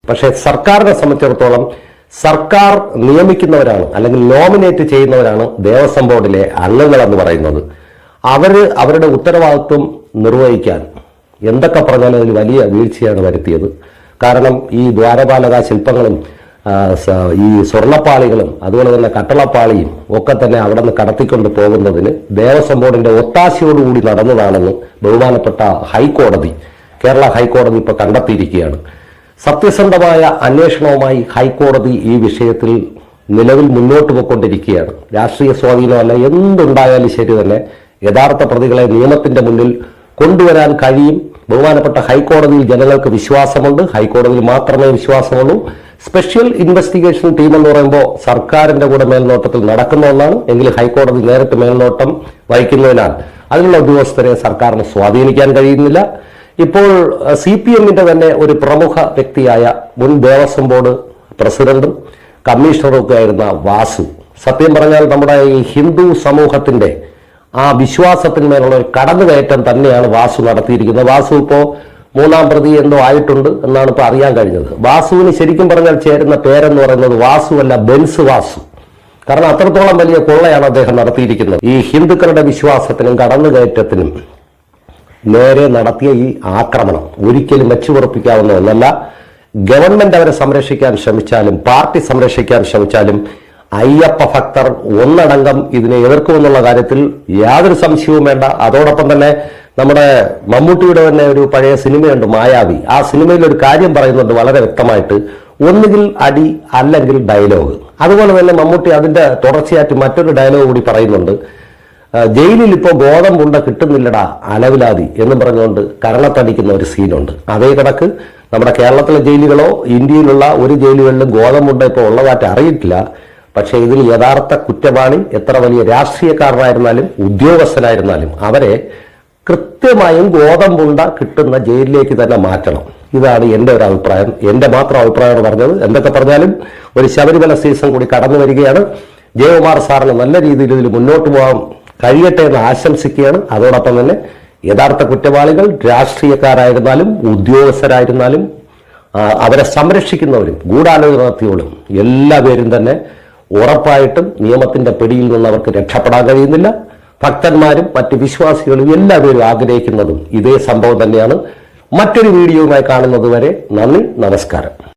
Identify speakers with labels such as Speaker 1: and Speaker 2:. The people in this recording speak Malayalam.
Speaker 1: പക്ഷേ സർക്കാരിനെ സംബന്ധിച്ചിടത്തോളം സർക്കാർ നിയമിക്കുന്നവരാണ് അല്ലെങ്കിൽ നോമിനേറ്റ് ചെയ്യുന്നവരാണ് ദേവസ്വം ബോർഡിലെ അംഗങ്ങളെന്ന് പറയുന്നത്. അവരുടെ ഉത്തരവാദിത്വം നിർവഹിക്കാൻ എന്തൊക്കെ പറഞ്ഞാലും അതിൽ വലിയ വീഴ്ചയാണ് വരുത്തിയത്. കാരണം ഈ ദ്വാരപാലക ശില്പങ്ങളും ഈ സ്വർണ്ണപ്പാളികളും അതുപോലെ തന്നെ കട്ടളപ്പാളിയും ഒക്കെ തന്നെ അവിടെ നിന്ന് കടത്തിക്കൊണ്ട് പോകുന്നതിന് ദേവസ്വം ബോർഡിന്റെ ഒത്താശയോടുകൂടി നടന്നതാണെന്ന് ബഹുമാനപ്പെട്ട ഹൈക്കോടതി, കേരള ഹൈക്കോടതി ഇപ്പോൾ കണ്ടെത്തിയിരിക്കുകയാണ്. സത്യസന്ധമായ അന്വേഷണവുമായി ഹൈക്കോടതി ഈ വിഷയത്തിൽ നിലവിൽ മുന്നോട്ട് പോയിക്കൊണ്ടിരിക്കുകയാണ്. രാഷ്ട്രീയ സ്വാധീനമല്ല, എന്തുണ്ടായാലും ശരി തന്നെ യഥാർത്ഥ പ്രതികളെ നിയമത്തിന്റെ മുന്നിൽ കൊണ്ടുവരാൻ കഴിയും. ബഹുമാനപ്പെട്ട ഹൈക്കോടതിയിൽ ജനങ്ങൾക്ക് വിശ്വാസമുണ്ട്, ഹൈക്കോടതിയിൽ മാത്രമേ വിശ്വാസമുള്ളൂ. സ്പെഷ്യൽ ഇൻവെസ്റ്റിഗേഷൻ ടീം എന്ന് പറയുമ്പോൾ സർക്കാരിന്റെ കൂടെ മേൽനോട്ടത്തിൽ നടക്കുന്ന ഒന്നാണ്. എങ്കിലും ഹൈക്കോടതി നേരിട്ട് മേൽനോട്ടം വഹിക്കുന്നതിനാൽ അതിനുള്ള ഉദ്യോഗസ്ഥരെ സർക്കാരിന് സ്വാധീനിക്കാൻ കഴിയുന്നില്ല. ഇപ്പോൾ CPM-ന്റെ തന്നെ ഒരു പ്രമുഖ വ്യക്തിയായ മുൻ ദേവസ്വം ബോർഡ് പ്രസിഡന്റും കമ്മീഷണറും ഒക്കെ ആയിരുന്ന വാസു, സത്യം പറഞ്ഞാൽ നമ്മുടെ ഈ ഹിന്ദു സമൂഹത്തിന്റെ ആ വിശ്വാസത്തിന്മേലുള്ള ഒരു കടന്നുകയറ്റം തന്നെയാണ് വാസു നടത്തിയിരിക്കുന്നത്. വാസു ഇപ്പോൾ 3-ാം പ്രതി എന്തോ ആയിട്ടുണ്ട് എന്നാണ് ഇപ്പോൾ അറിയാൻ കഴിഞ്ഞത്. വാസുവിന് ശരിക്കും പറഞ്ഞാൽ ചേരുന്ന പേരെന്ന് പറയുന്നത് വാസുവല്ല, ബെൻസ് വാസു. കാരണം അത്രത്തോളം വലിയ കൊള്ളയാണ് അദ്ദേഹം നടത്തിയിരിക്കുന്നത്. ഈ ഹിന്ദുക്കളുടെ വിശ്വാസത്തിനും കടന്നുകയറ്റത്തിനും നേരെ നടത്തിയ ഈ ആക്രമണം ഒരിക്കലും വെച്ചുപുറപ്പിക്കാവുന്ന ഒന്നല്ല. ഗവൺമെന്റ് അവരെ സംരക്ഷിക്കാൻ ശ്രമിച്ചാലും പാർട്ടി സംരക്ഷിക്കാൻ ശ്രമിച്ചാലും അയ്യപ്പ ഭക്തർ ഒന്നടങ്കം ഇതിനെ എതിർക്കുമെന്നുള്ള കാര്യത്തിൽ യാതൊരു സംശയവും വേണ്ട. അതോടൊപ്പം തന്നെ നമ്മുടെ മമ്മൂട്ടിയുടെ തന്നെ ഒരു പഴയ സിനിമയുണ്ട് മായാവി. ആ സിനിമയിൽ ഒരു കാര്യം പറയുന്നുണ്ട് വളരെ വ്യക്തമായിട്ട്, ഒന്നുകിൽ അടി അല്ലെങ്കിൽ ഡയലോഗ്. അതുപോലെ തന്നെ മമ്മൂട്ടി അതിന്റെ തുടർച്ചയായിട്ട് മറ്റൊരു ഡയലോഗ് കൂടി പറയുന്നുണ്ട്. ജയിലിൽ ഇപ്പോൾ ഗോതമ്പുണ്ട കിട്ടുന്നില്ലടാ അലവിലാതി എന്നും പറഞ്ഞുകൊണ്ട് കരണത്തടിക്കുന്ന ഒരു സീനുണ്ട്. അതേ കണക്ക് നമ്മുടെ കേരളത്തിലെ ജയിലുകളോ ഇന്ത്യയിലുള്ള ഒരു ജയിലുകളിലും ഗോതമ്പുണ്ട ഇപ്പോൾ ഉള്ളതായിട്ട് അറിയിട്ടില്ല. പക്ഷേ ഇതിൽ യഥാർത്ഥ കുറ്റവാളി എത്ര വലിയ രാഷ്ട്രീയക്കാരനായിരുന്നാലും ഉദ്യോഗസ്ഥനായിരുന്നാലും അവരെ കൃത്യമായും ഗോതമ്പുണ്ട കിട്ടുന്ന ജയിലിലേക്ക് തന്നെ മാറ്റണം. ഇതാണ് എൻ്റെ ഒരു അഭിപ്രായം. എൻ്റെ മാത്രം അഭിപ്രായമാണ് പറഞ്ഞത്. എന്തൊക്കെ പറഞ്ഞാലും ഒരു ശബരിമല സീസൺ കൂടി കടന്നു വരികയാണ്. ജയകുമാർ സാറിന് നല്ല രീതിയിൽ ഇതിൽ മുന്നോട്ട് പോകാൻ കഴിയട്ടെ എന്ന് ആശംസിക്കുകയാണ്. അതോടൊപ്പം തന്നെ യഥാർത്ഥ കുറ്റവാളികൾ രാഷ്ട്രീയക്കാരായിരുന്നാലും ഉദ്യോഗസ്ഥരായിരുന്നാലും അവരെ സംരക്ഷിക്കുന്നവരും ഗൂഢാലോചന നടത്തിയവരും എല്ലാവരും തന്നെ ഉറപ്പായിട്ടും നിയമത്തിന്റെ പിടിയിൽ നിന്ന് അവർക്ക് രക്ഷപ്പെടാൻ കഴിയുന്നില്ല. ഭക്തന്മാരും മറ്റ് വിശ്വാസികളും എല്ലാവരും ആഗ്രഹിക്കുന്നതും ഇതേ സംഭവം തന്നെയാണ്. മറ്റൊരു വീഡിയോയുമായി കാണുന്നത് വരെ നന്ദി, നമസ്കാരം.